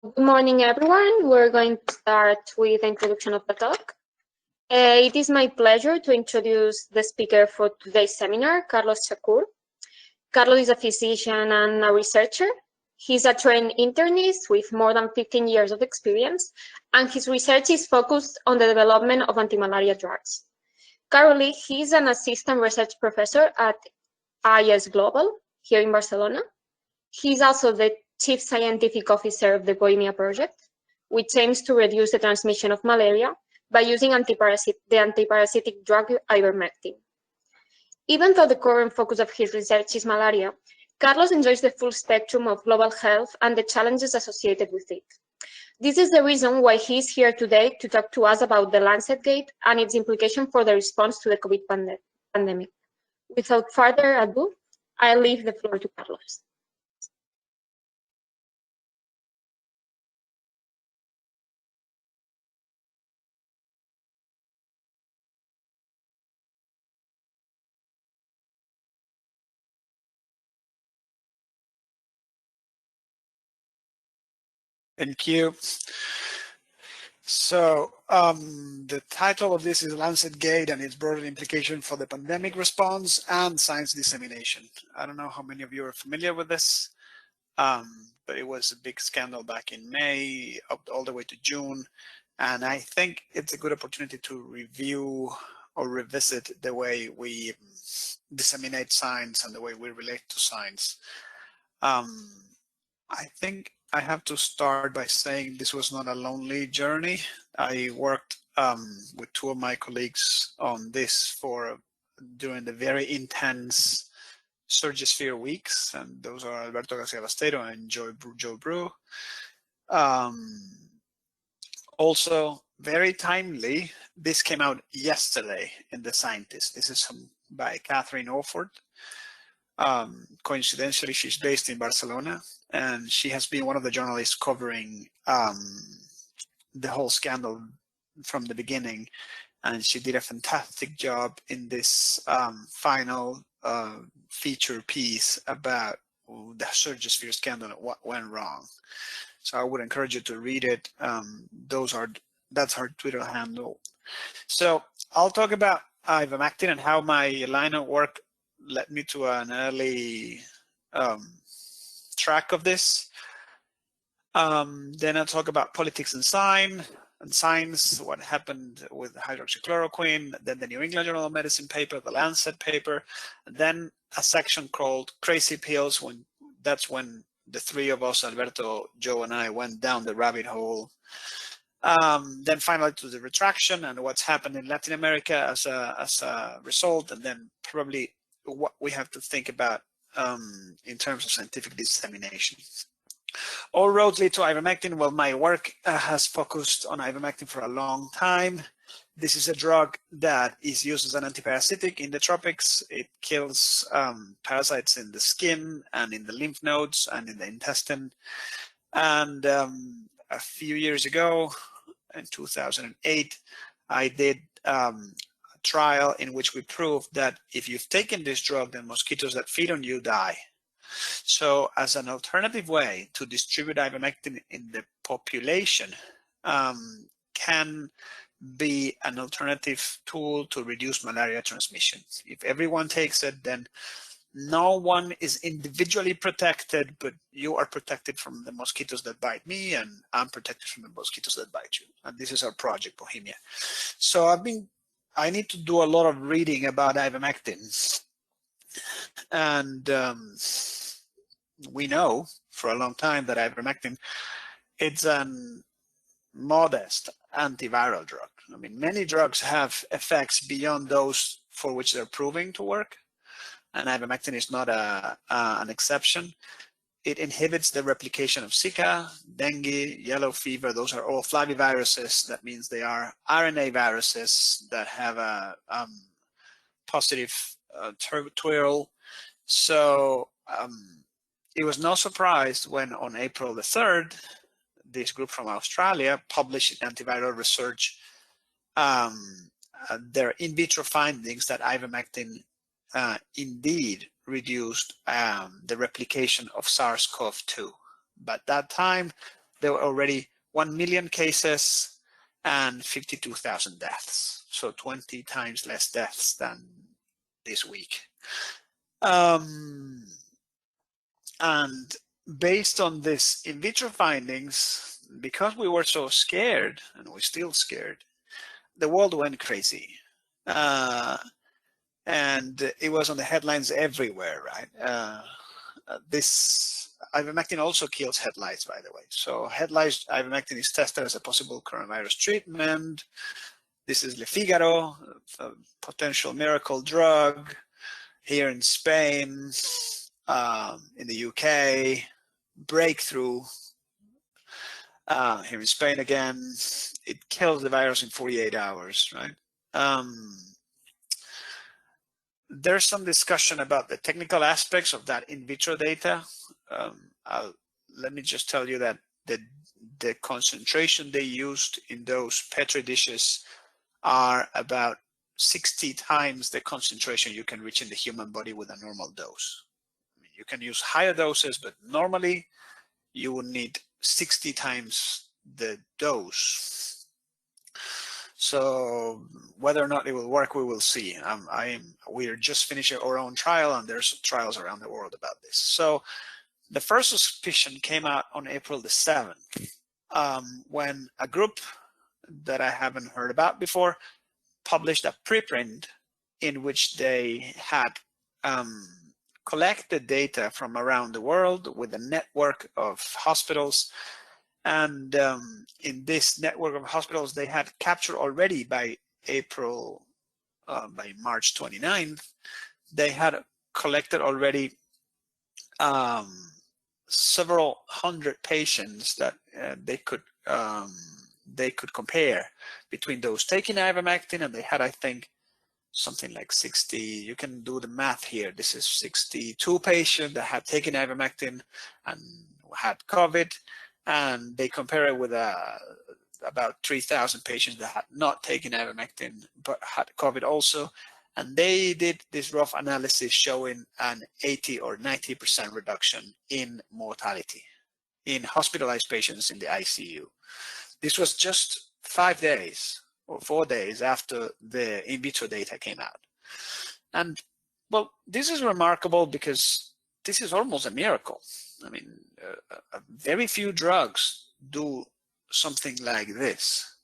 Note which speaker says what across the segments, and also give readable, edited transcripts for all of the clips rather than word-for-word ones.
Speaker 1: Good morning, everyone. We're going to start with the introduction of the talk. It is my pleasure to introduce the speaker for today's seminar, Carlos Chaccour. Carlos is a physician and a researcher. He's a trained internist with more than 15 years of experience, and his research is focused on the development of anti-malaria drugs. Currently, he's an assistant research professor at IS Global here in Barcelona. He's also the Chief Scientific Officer of the Bioenginyeria project, which aims to reduce the transmission of malaria by using the antiparasitic drug ivermectin. Even though the current focus of his research is malaria, Carlos enjoys the full spectrum of global health and the challenges associated with it. This is the reason why he is here today to talk to us about the Lancet Gate and its implication for the response to the COVID pandemic. Without further ado, I leave the floor to Carlos.
Speaker 2: Thank you. So the title of this is Lancet Gate and its broader implication for the pandemic response and science dissemination. I don't know how many of you are familiar with this, but it was a big scandal back in May up all the way to June. And I think it's a good opportunity to review or revisit the way we disseminate science and the way we relate to science. I think I have to start by saying this was not a lonely journey. I worked with two of my colleagues on this during the very intense Surgisphere weeks, and those are Alberto Garcia Basteiro and Joe Brew. Also, very timely, this came out yesterday in The Scientist. This is by Catherine Orford. Coincidentally, she's based in Barcelona, and she has been one of the journalists covering the whole scandal from the beginning, and she did a fantastic job in this final feature piece about the Surgisphere scandal and what went wrong. So I would encourage you to read it. That's her Twitter handle. So I'll talk about ivermectin and how my line of work led me to an early track of this. Then I'll talk about politics and science, what happened with hydroxychloroquine, then the New England Journal of Medicine paper, the Lancet paper, and then a section called Crazy Pills, that's when the three of us, Alberto, Joe, and I, went down the rabbit hole. Then finally to the retraction and what's happened in Latin America as a result, and then probably what we have to think about in terms of scientific dissemination. All roads lead to ivermectin. Well, my work has focused on ivermectin for a long time. This is a drug that is used as an antiparasitic in the tropics. It kills parasites in the skin and in the lymph nodes and in the intestine. And a few years ago, in 2008, I did a trial in which we proved that if you've taken this drug, then mosquitoes that feed on you die. So as an alternative way to distribute ivermectin in the population can be an alternative tool to reduce malaria transmission. If everyone takes it, then no one is individually protected, but you are protected from the mosquitoes that bite me, and I'm protected from the mosquitoes that bite you. And this is our project, Bohemia. So I need to do a lot of reading about ivermectin. And we know for a long time that ivermectin, it's a modest antiviral drug. I mean, many drugs have effects beyond those for which they're proving to work, and ivermectin is not an exception. It inhibits the replication of Zika, dengue, yellow fever. Those are all flaviviruses. That means they are RNA viruses that have a positive twirl. So it was no surprise when on April the 3rd, this group from Australia published in antiviral research their in vitro findings that ivermectin indeed reduced the replication of SARS-CoV-2. But that time, there were already 1 million cases and 52,000 deaths. So 20 times less deaths than this week. And based on this in vitro findings, because we were so scared, and we're still scared, the world went crazy. And it was on the headlines everywhere, right? This ivermectin also kills head lice, by the way. So head lice, ivermectin is tested as a possible coronavirus treatment. This is Le Figaro, a potential miracle drug. Here in Spain, in the UK, breakthrough. Here in Spain again, it kills the virus in 48 hours, right? There's some discussion about the technical aspects of that in vitro data. Let me just tell you that the concentration they used in those Petri dishes are about 60 times the concentration you can reach in the human body with a normal dose. I mean, you can use higher doses, but normally you would need 60 times the dose. So whether or not it will work, we will see. We're just finishing our own trial, and there's trials around the world about this. So the first suspicion came out on April the 7th, when a group that I haven't heard about before published a preprint in which they had collected data from around the world with a network of hospitals. And in this network of hospitals, they had captured already by March 29th, they had collected already several hundred patients that they could compare between those taking ivermectin, and they had, I think, something like 60. You can do the math here. This is 62 patients that had taken ivermectin and had COVID, and they compare it with about 3,000 patients that had not taken ivermectin but had COVID also. And they did this rough analysis showing an 80 or 90% reduction in mortality in hospitalized patients in the ICU. This was just 5 days or 4 days after the in vitro data came out. And well, this is remarkable because this is almost a miracle. I mean, very few drugs do something like this.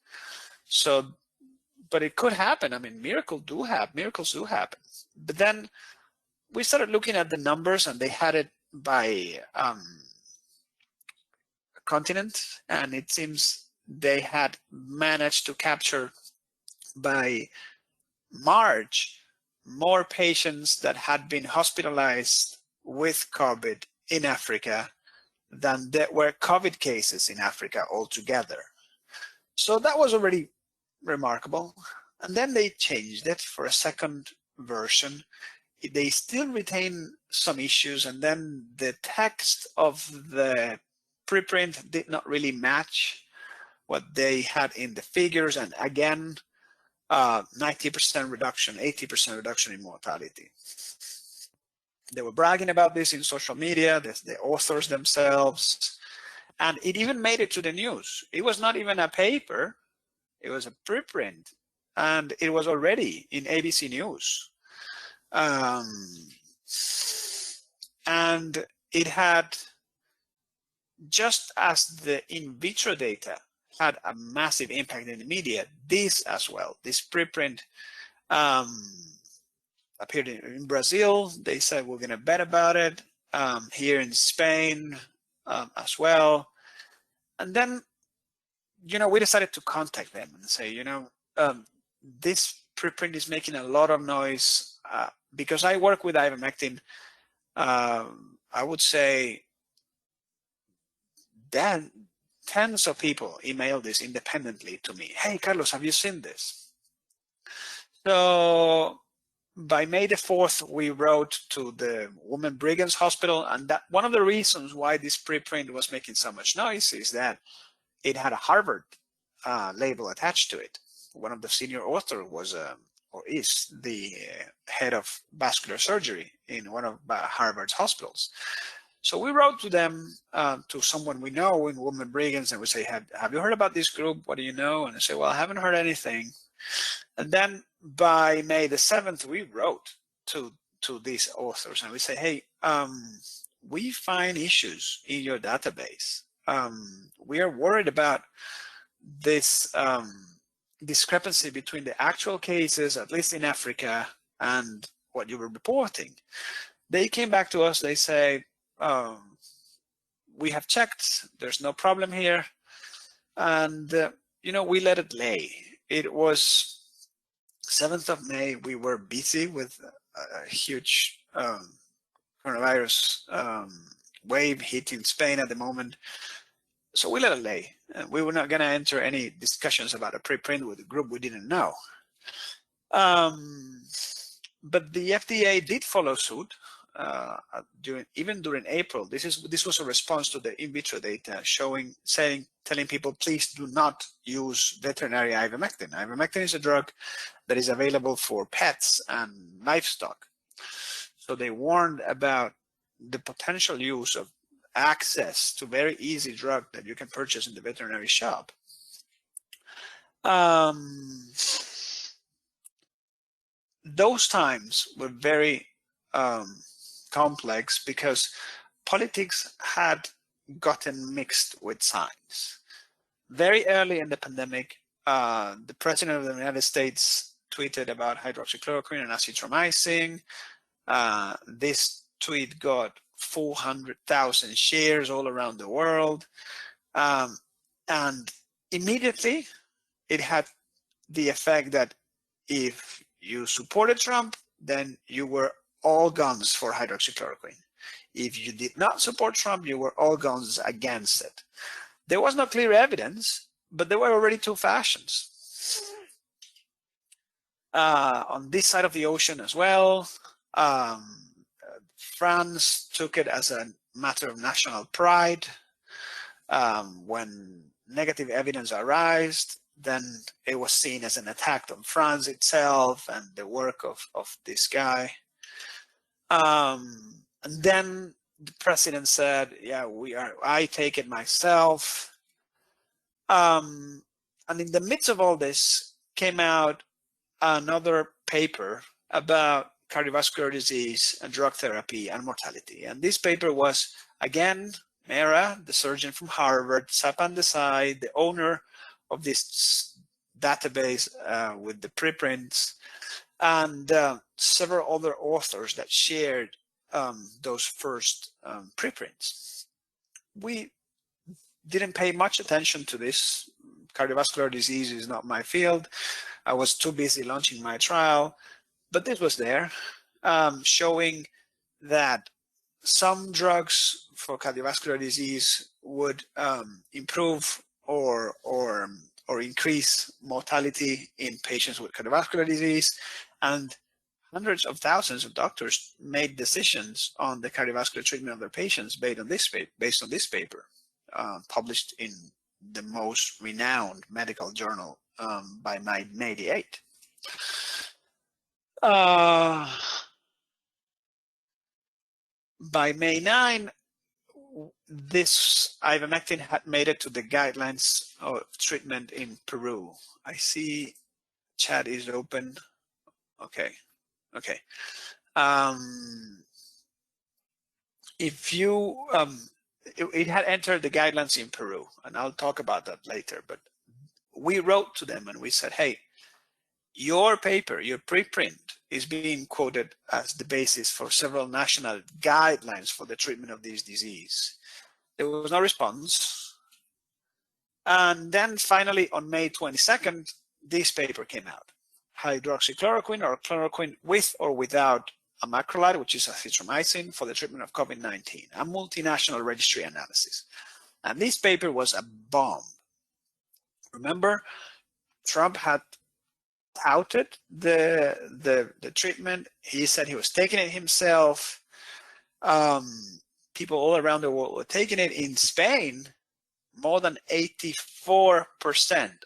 Speaker 2: So, but it could happen. I mean, miracles do happen. But then we started looking at the numbers, and they had it by continent, and it seems they had managed to capture by March more patients that had been hospitalized with COVID in Africa than there were COVID cases in Africa altogether. So that was already remarkable. And then they changed it for a second version. They still retain some issues, and then the text of the preprint did not really match what they had in the figures, and again, 90% reduction, 80% reduction in mortality. They were bragging about this in social media, the authors themselves, and it even made it to the news. It was not even a paper, it was a preprint, and it was already in ABC News. And it had, just as the in vitro data had a massive impact in the media, this as well, this preprint appeared in Brazil. They said, we're going to bet about it. Here in Spain as well. And then, we decided to contact them and say, this preprint is making a lot of noise. Because I work with ivermectin, I would say then tens of people emailed this independently to me. Hey, Carlos, have you seen this? So by May the 4th, we wrote to the Women Brighams Hospital, and that one of the reasons why this preprint was making so much noise is that it had a Harvard label attached to it. One of the senior authors was or is the head of vascular surgery in one of Harvard's hospitals. So we wrote to them, to someone we know in Women Brigands, and we say, have you heard about this group? What do you know? And they say, well, I haven't heard anything. And then by May the 7th, we wrote to these authors and we say, hey, we find issues in your database. We are worried about this discrepancy between the actual cases, at least in Africa, and what you were reporting. They came back to us, they say, we have checked, there's no problem here. And, you know, we let it lay. It was 7th of May, we were busy with a huge coronavirus wave hitting Spain at the moment. So we let it lay. We were not going to enter any discussions about a preprint with a group we didn't know. But the FDA did follow suit even during April. This was a response to the in vitro data telling people, please do not use veterinary ivermectin. Ivermectin is a drug that is available for pets and livestock. So they warned about the potential use of access to very easy drug that you can purchase in the veterinary shop. Those times were very complex because politics had gotten mixed with science. Very early in the pandemic, the president of the United States tweeted about hydroxychloroquine and azithromycin. This tweet got 400,000 shares all around the world. And immediately it had the effect that if you supported Trump, then you were all guns for hydroxychloroquine. If you did not support Trump, you were all guns against it. There was no clear evidence, but there were already two factions. On this side of the ocean as well, France took it as a matter of national pride. When negative evidence arose, then it was seen as an attack on France itself and the work of this guy. And then the president said, yeah, I take it myself. And in the midst of all this came out another paper about cardiovascular disease and drug therapy and mortality. And this paper was, again, Mera, the surgeon from Harvard, Sapan Desai, the owner of this database with the preprints, and several other authors that shared those first preprints. We didn't pay much attention to this. Cardiovascular disease is not my field. I was too busy launching my trial, but this was there, showing that some drugs for cardiovascular disease would improve or increase mortality in patients with cardiovascular disease, and hundreds of thousands of doctors made decisions on the cardiovascular treatment of their patients based on this paper, published in the most renowned medical journal by May the 8th. By May 9, this ivermectin had made it to the guidelines of treatment in Peru. I see chat is open. Okay. If you, it had entered the guidelines in Peru, and I'll talk about that later, but we wrote to them and we said, hey, your paper, your preprint, is being quoted as the basis for several national guidelines for the treatment of this disease. There was no response. And then finally, on May 22nd, this paper came out. Hydroxychloroquine or chloroquine with or without a macrolide, which is azithromycin, for the treatment of COVID-19, a multinational registry analysis. And this paper was a bomb. Remember, Trump had touted the treatment. He said he was taking it himself. People all around the world were taking it. In Spain, more than 84%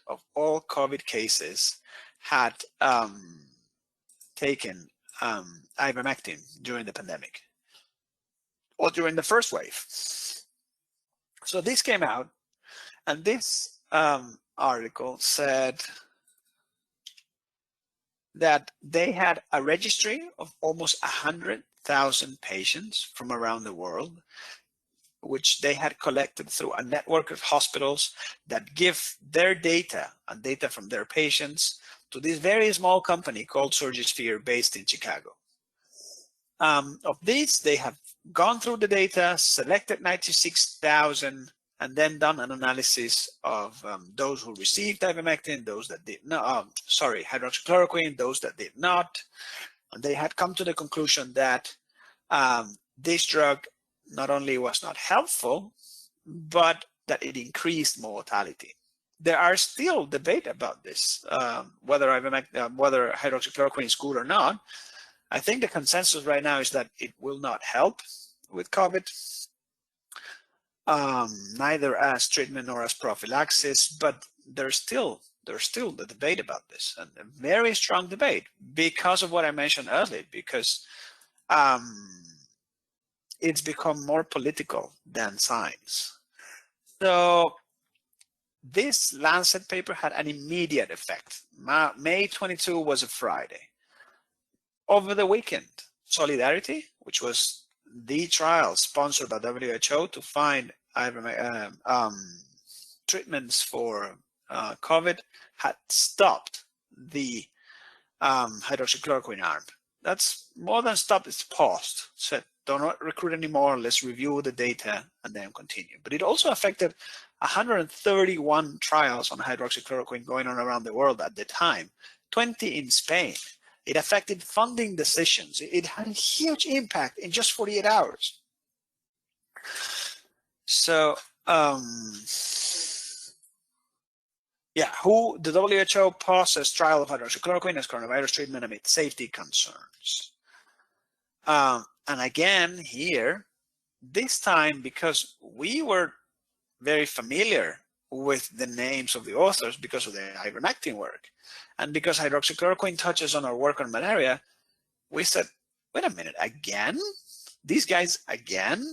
Speaker 2: of all COVID cases had taken ivermectin during the pandemic. or during the first wave. So this came out, and this article said that they had a registry of almost 100,000 patients from around the world, which they had collected through a network of hospitals that give their data and data from their patients to this very small company called Surgisphere based in Chicago. Of these, they have gone through the data, selected 96,000, and then done an analysis of those who received ivermectin, those that did not, hydroxychloroquine, those that did not. And they had come to the conclusion that this drug not only was not helpful, but that it increased mortality. There are still debate about this, whether hydroxychloroquine is good or not. I think the consensus right now is that it will not help with COVID, neither as treatment nor as prophylaxis, but there's still the debate about this, and a very strong debate because of what I mentioned earlier, because it's become more political than science. So this Lancet paper had an immediate effect. May 22 was a Friday. Over the weekend, Solidarity, which was the trial sponsored by WHO to find treatments for COVID, had stopped the hydroxychloroquine arm. That's more than stopped, it's paused. Said, do not recruit anymore, let's review the data and then continue. But it also affected 131 trials on hydroxychloroquine going on around the world at the time, 20 in Spain. It affected funding decisions. It had a huge impact in just 48 hours. So, the WHO pauses trial of hydroxychloroquine as coronavirus treatment amid safety concerns. And again, here, this time, because we were very familiar with the names of the authors because of the ivermectin work, and because hydroxychloroquine touches on our work on malaria, we said, wait a minute, again? These guys again?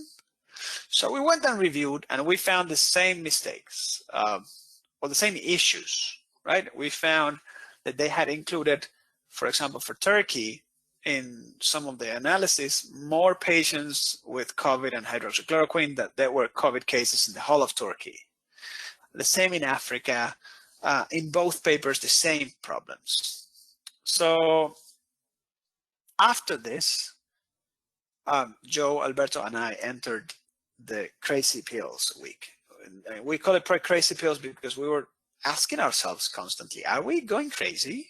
Speaker 2: So we went and reviewed, and we found the same mistakes, or the same issues, right? We found that they had included, for example, for Turkey, in some of the analysis, more patients with COVID and hydroxychloroquine that there were COVID cases in the whole of Turkey. The same in Africa. In both papers, the same problems. So after this, Joe, Alberto, and I entered the Crazy Pills week. We call it Crazy Pills because we were asking ourselves constantly, are we going crazy?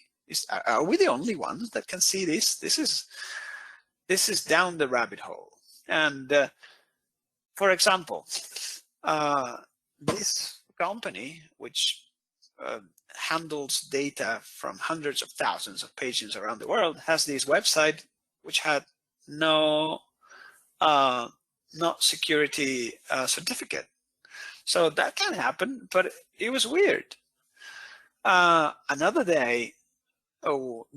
Speaker 2: Are we the only ones that can see this? This is down the rabbit hole. And for example, this company, which handles data from hundreds of thousands of patients around the world, has this website which had no security certificate. So that can happen, but it was weird. Another day,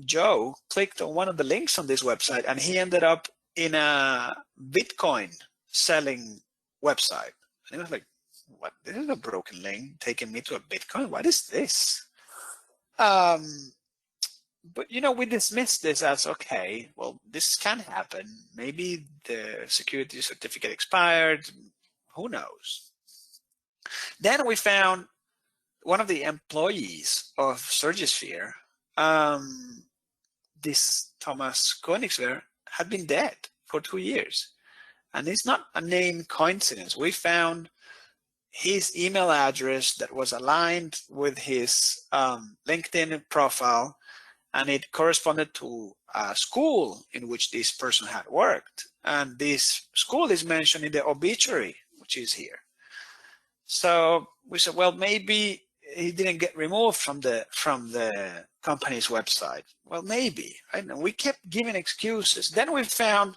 Speaker 2: Joe clicked on one of the links on this website, and he ended up in a Bitcoin selling website. And he was like, what? This is a broken link taking me to a Bitcoin. What is this? But, you know, we dismissed this as, okay, well, this can happen. Maybe the security certificate expired. Who knows? Then we found one of the employees of Surgisphere, this Thomas Koenigsberg, had been dead for 2 years. And it's not a name coincidence. We found his email address that was aligned with his LinkedIn profile, and it corresponded to a school in which this person had worked. And this school is mentioned in the obituary, which is here. So we said, well, maybe he didn't get removed from the company's website. Well, maybe, right? And we kept giving excuses. Then we found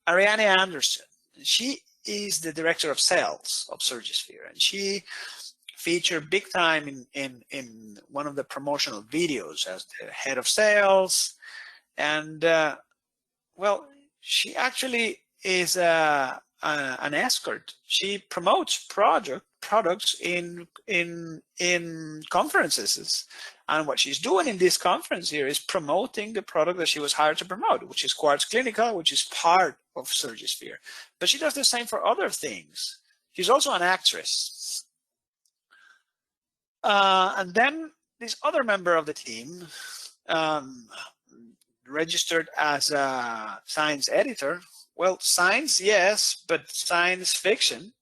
Speaker 2: Ariane Anderson. She is the director of sales of Surgisphere, and she featured big time in one of the promotional videos as the head of sales. And well, she actually is a an escort. She promotes products in conferences, and what she's doing in this conference here is promoting the product that she was hired to promote, which is Quartz Clinical, which is part of Surgisphere. But she does the same for other things. She's also an actress. And then this other member of the team, registered as a science editor. Well, science, yes, but science fiction,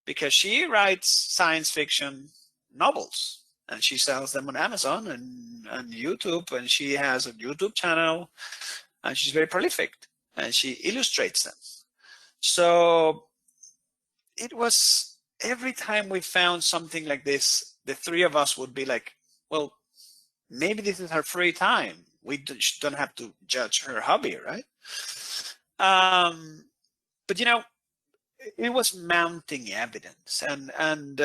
Speaker 2: because she writes science fiction novels and she sells them on Amazon and YouTube, and she has a YouTube channel, and she's very prolific, and she illustrates them. So it was, every time we found something like this, the three of us would be like, well, maybe this is her free time. We don't have to judge her hobby, right? But you know, it was mounting evidence, and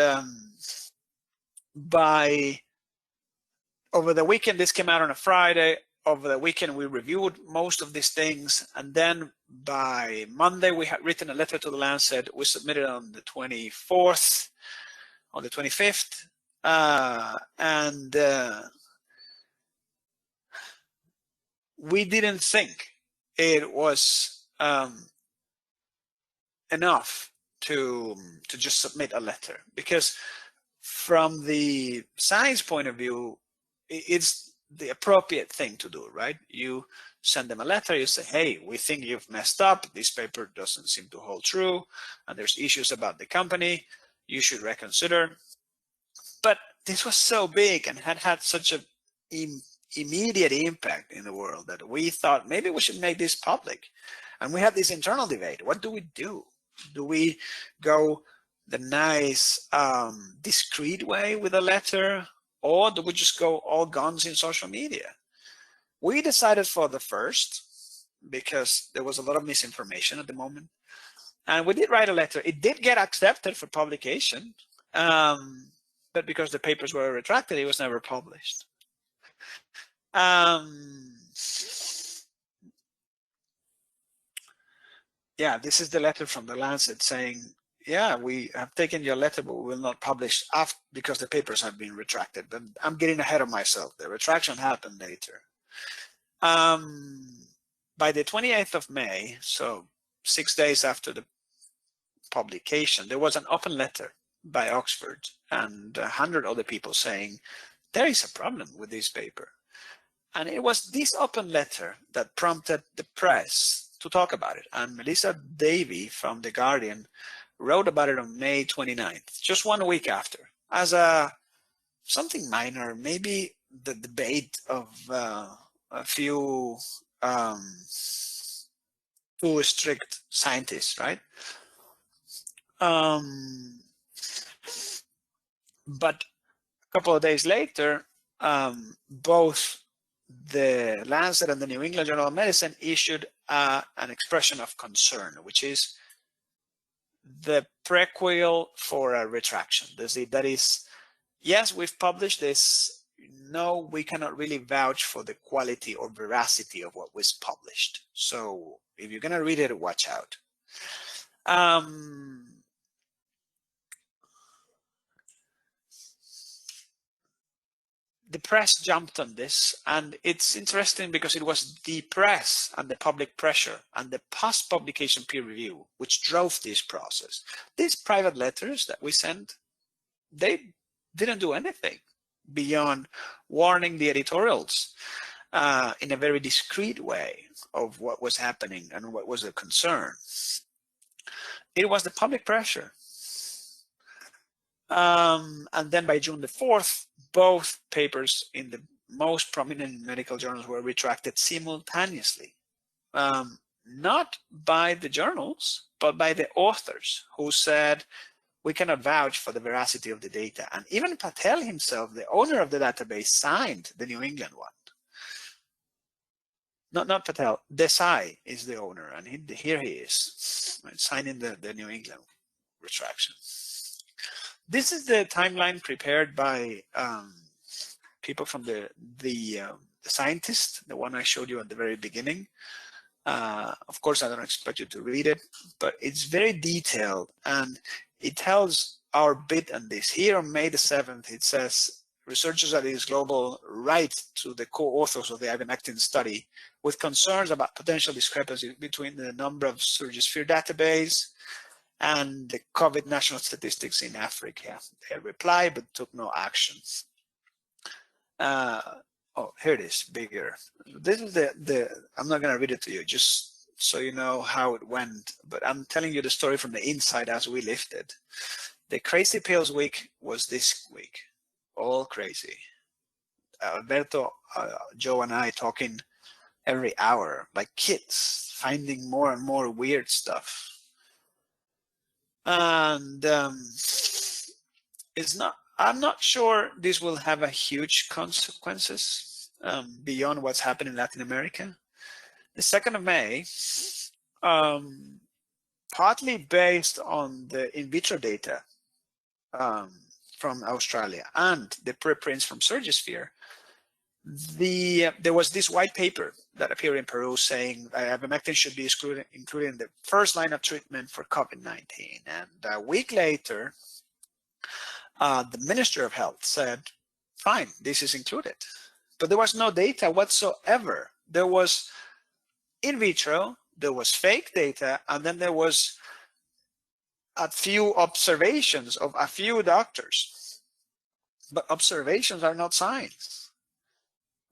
Speaker 2: by over the weekend, this came out on a Friday. Over the weekend, we reviewed most of these things, and then by Monday, we had written a letter to the Lancet. We submitted on the 24th, on the 25th, and we didn't think it was enough to just submit a letter, because from the science point of view, it's the appropriate thing to do, right? You send them a letter, you say, hey, we think you've messed up, this paper doesn't seem to hold true, and there's issues about the company, you should reconsider. But this was so big and had such an immediate impact in the world that we thought maybe we should make this public. And we had this internal debate. What do we do? Do we go the nice, discreet way with a letter, or do we just go all guns in social media? We decided for the first, because there was a lot of misinformation at the moment. And we did write a letter. It did get accepted for publication, but because the papers were retracted, it was never published. Yeah, this is the letter from the Lancet saying, yeah, we have taken your letter, but we will not publish after, because the papers have been retracted. But I'm getting ahead of myself. The retraction happened later. By the 28th of May, so 6 days after the publication, there was an open letter by Oxford and 100 other people saying, there is a problem with this paper. And it was this open letter that prompted the press to talk about it. And Melissa Davey from The Guardian wrote about it on May 29th, just 1 week after, as a something minor, maybe the debate of a few too strict scientists, right? But a couple of days later, both the Lancet and the New England Journal of Medicine issued an expression of concern, which is the prequel for a retraction. That is, yes, we've published this. No, we cannot really vouch for the quality or veracity of what was published. So if you're going to read it, watch out. The press jumped on this, and it's interesting because it was the press and the public pressure and the post-publication peer review which drove this process. These private letters that we sent, they didn't do anything beyond warning the editorials in a very discreet way of what was happening and what was a concern. It was the public pressure. And then by June the 4th, both papers in the most prominent medical journals were retracted simultaneously. Not by the journals, but by the authors who said, we cannot vouch for the veracity of the data. And even Patel himself, the owner of the database, signed the New England one. Not Patel, Desai is the owner, and here he is, signing the New England retraction. This is the timeline prepared by people from the scientist, the one I showed you at the very beginning. Of course, I don't expect you to read it, but it's very detailed, and it tells our bit on this. Here on May the 7th, it says, researchers at IBEC Global write to the co-authors of the ivermectin study with concerns about potential discrepancy between the number of Surgisphere database and the COVID national statistics in Africa. They replied but took no actions. Oh, here it is, bigger. This is I'm not going to read it to you, just so you know how it went, but I'm telling you the story from the inside as we lived it. The crazy pills week was this week, all crazy. Alberto, Joe, and I talking every hour, like kids, finding more and more weird stuff. And I'm not sure this will have a huge consequences beyond what's happened in Latin America. The 2nd of May, partly based on the in vitro data from Australia and the preprints from Surgisphere, there was this white paper that appeared in Peru saying ivermectin should be included in the first line of treatment for COVID-19. And a week later, the Minister of Health said, fine, this is included. But there was no data whatsoever. There was in vitro, there was fake data, and then there was a few observations of a few doctors. But observations are not science.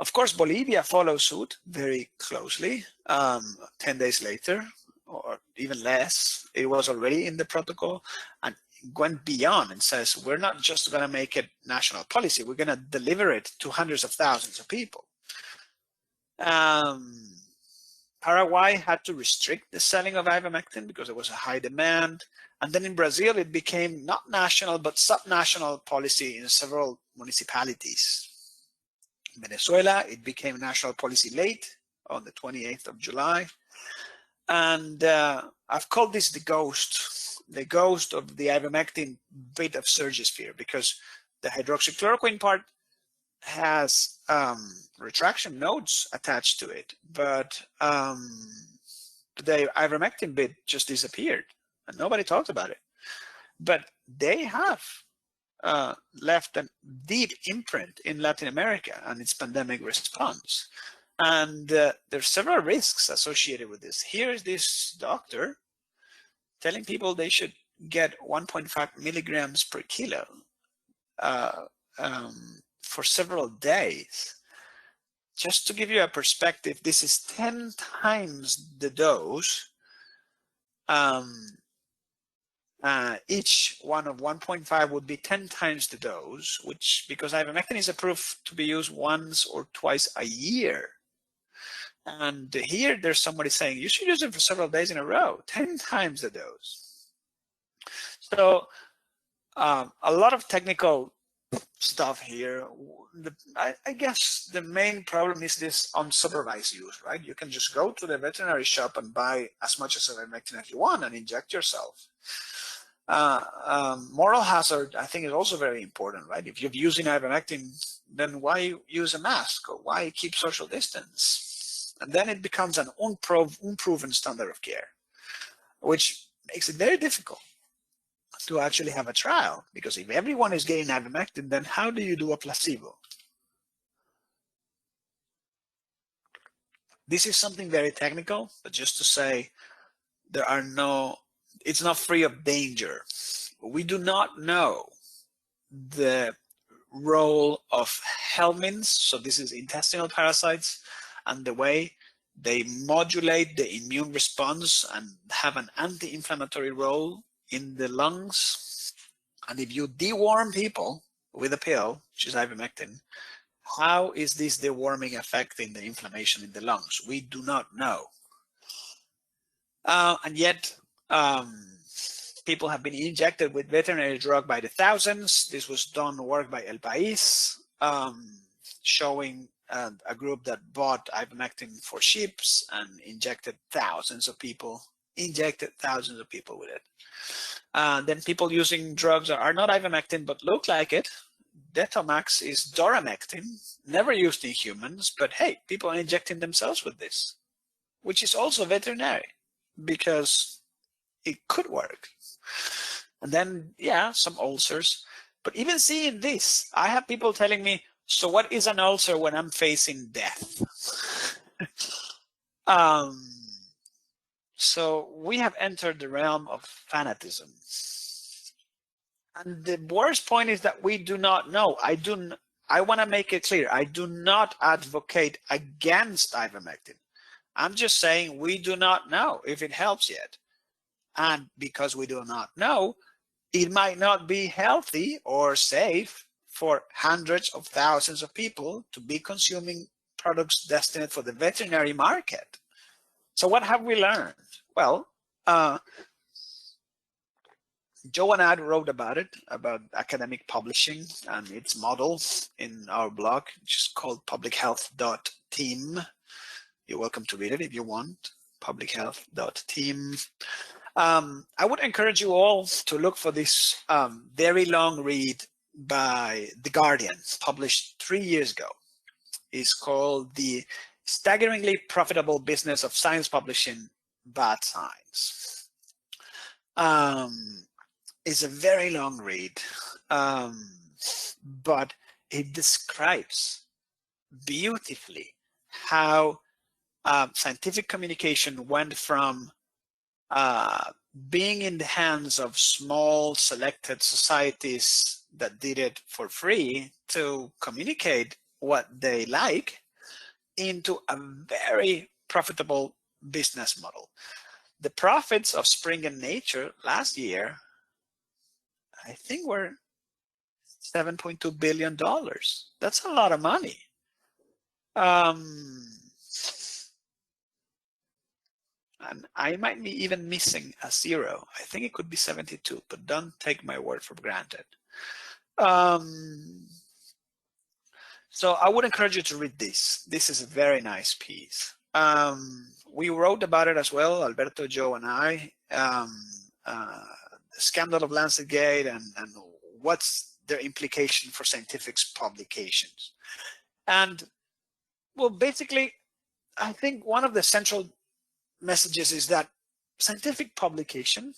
Speaker 2: Of course, Bolivia follows suit very closely. 10 days later, or even less, it was already in the protocol and went beyond and says, we're not just going to make it national policy, we're going to deliver it to hundreds of thousands of people. Paraguay had to restrict the selling of ivermectin because there was a high demand. And then in Brazil, it became not national, but subnational policy in several municipalities. In Venezuela, it became national policy late on the 28th of July. And I've called this the ghost of the ivermectin bit of Surgisphere, because the hydroxychloroquine part has retraction notes attached to it, but the ivermectin bit just disappeared and nobody talked about it. But they have left a deep imprint in Latin America and its pandemic response. And there's several risks associated with this. Here's this doctor telling people they should get 1.5 milligrams per kilo for several days. Just to give you a perspective, this is 10 times the dose. Each one of 1.5 would be 10 times the dose, which, because ivermectin is approved to be used once or twice a year. And here there's somebody saying you should use it for several days in a row, 10 times the dose. So a lot of technical stuff here. I guess the main problem is this unsupervised use, right? You can just go to the veterinary shop and buy as much as ivermectin as you want and inject yourself. Moral hazard, I think, is also very important, right? If you're using ivermectin, then why use a mask, or why keep social distance? And then it becomes an unproven standard of care, which makes it very difficult to actually have a trial, because if everyone is getting ivermectin, then how do you do a placebo? This is something very technical, but just to say it's not free of danger. We do not know the role of helminths, so this is intestinal parasites, and the way they modulate the immune response and have an anti-inflammatory role in the lungs. And if you deworm people with a pill, which is ivermectin, how is this deworming affecting the inflammation in the lungs? We do not know. And yet, people have been injected with veterinary drug by the thousands. This was done work by El País, showing a group that bought ivermectin for sheep and injected thousands of people with it. Then people using drugs that are not ivermectin but look like it. Detamax is doramectin, never used in humans, but hey, people are injecting themselves with this. which is also veterinary, because it could work. And then, yeah, some ulcers. But even seeing this, I have people telling me, so what is an ulcer when I'm facing death? So we have entered the realm of fanatism. And the worst point is that we do not know. I want to make it clear. I do not advocate against ivermectin. I'm just saying we do not know if it helps yet. And because we do not know, it might not be healthy or safe for hundreds of thousands of people to be consuming products destined for the veterinary market. So what have we learned? Well, Joe and I wrote about it, about academic publishing and its model in our blog, which is called publichealth.team. You're welcome to read it if you want, publichealth.team. I would encourage you all to look for this very long read by The Guardian, published 3 years ago. It's called The Staggeringly Profitable Business of Science Publishing Bad Science. It's a very long read, but it describes beautifully how scientific communication went from being in the hands of small selected societies that did it for free to communicate what they like into a very profitable business model. The profits of Spring and Nature last year, I think, were $7.2 billion. That's a lot of money. And I might be even missing a zero. I think it could be 72, but don't take my word for granted. So I would encourage you to read this. This is a very nice piece. We wrote about it as well, Alberto, Joe, and I. The scandal of LancetGate and what's their implication for scientific publications. And well, basically, I think one of the central messages is that scientific publication,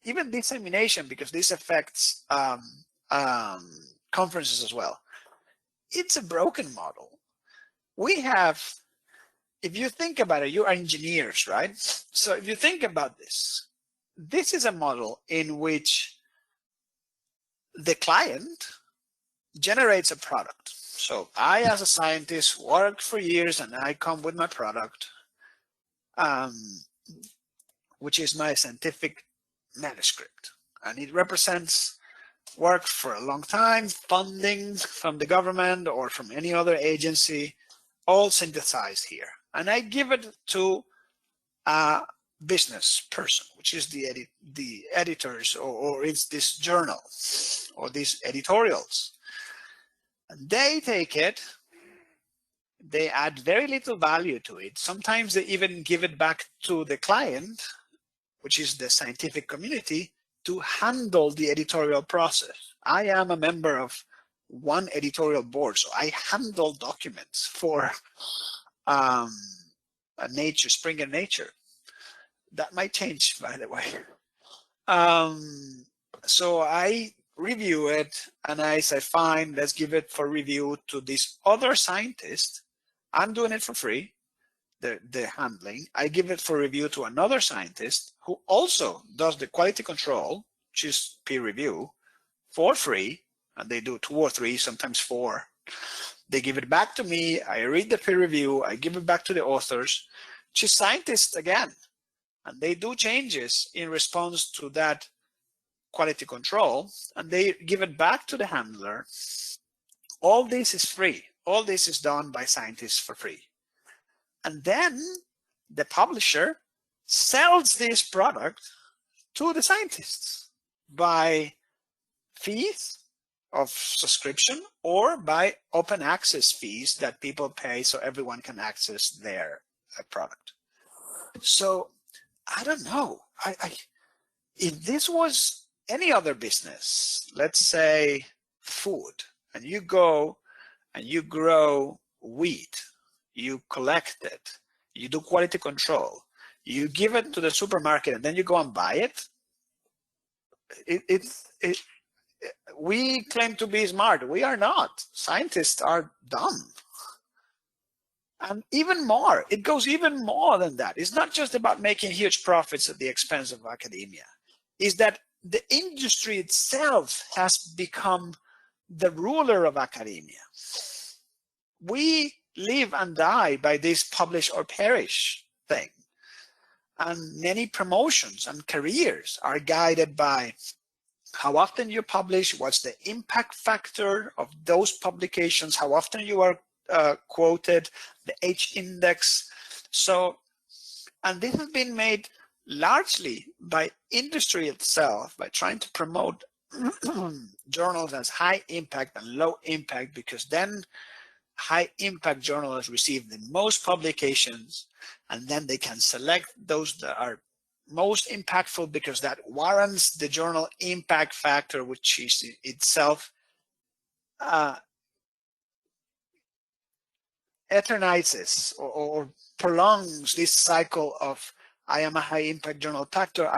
Speaker 2: even dissemination, because this affects conferences as well, it's a broken model. We have, if you think about it, you are engineers, right? So if you think about this, this is a model in which the client generates a product. So I, as a scientist, work for years and I come with my product, which is my scientific manuscript. And it represents work for a long time, funding from the government or from any other agency, all synthesized here. And I give it to a business person, which is the editors, or it's this journal or these editorials. And they take it, they add very little value to it. Sometimes they even give it back to the client, which is the scientific community, to handle the editorial process. I am a member of one editorial board, so I handle documents for Nature, Spring and Nature. That might change, by the way. So I review it, and I say, fine, let's give it for review to this other scientist. I'm doing it for free, the handling. I give it for review to another scientist who also does the quality control, which is peer review, for free, and they do 2 or 3, sometimes 4. They give it back to me, I read the peer review, I give it back to the authors, which is scientists again, and they do changes in response to that quality control, and they give it back to the handler. All this is free. All this is done by scientists for free. And then the publisher sells this product to the scientists by fees of subscription or by open access fees that people pay so everyone can access their product. So I don't know. If this was any other business, let's say food, and you go and you grow wheat, you collect it, you do quality control, you give it to the supermarket, and then you go and buy it, we claim to be smart. We are not. Scientists are dumb. And even more, it goes even more than that. It's not just about making huge profits at the expense of academia. It's that the industry itself has become the ruler of academia. We live and die by this publish or perish thing. And many promotions and careers are guided by how often you publish, what's the impact factor of those publications, how often you are quoted, the H-index. So, and this has been made largely by industry itself, by trying to promote journals as high impact and low impact, because then high impact journals receive the most publications, and then they can select those that are most impactful because that warrants the journal impact factor, which is itself eternizes or prolongs this cycle of I am a high impact journal factor,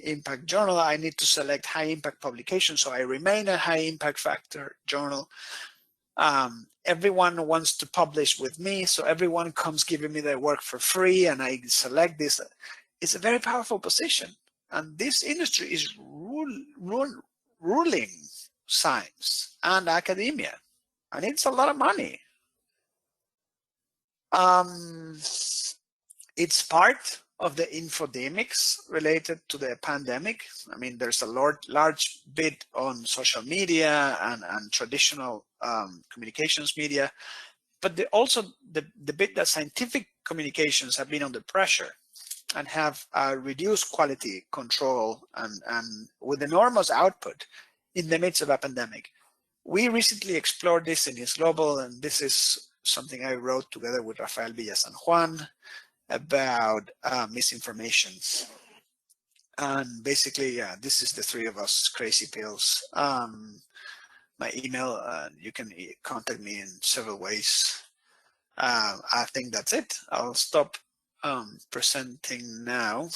Speaker 2: impact journal, I need to select high impact publications, so I remain a high impact factor journal. Everyone wants to publish with me, so everyone comes giving me their work for free, and I select this. It's a very powerful position, and this industry is ruling science and academia, and it's a lot of money. It's part of the infodemics related to the pandemic. I mean, there's a large bit on social media and traditional communications media, but also the bit that scientific communications have been under pressure and have reduced quality control and with enormous output in the midst of a pandemic. We recently explored this in Is Global, and this is something I wrote together with Rafael Villasan Juan about misinformation. And basically, yeah, this is the three of us, crazy pills. My email, you can contact me in several ways. I think that's it. I'll stop presenting now.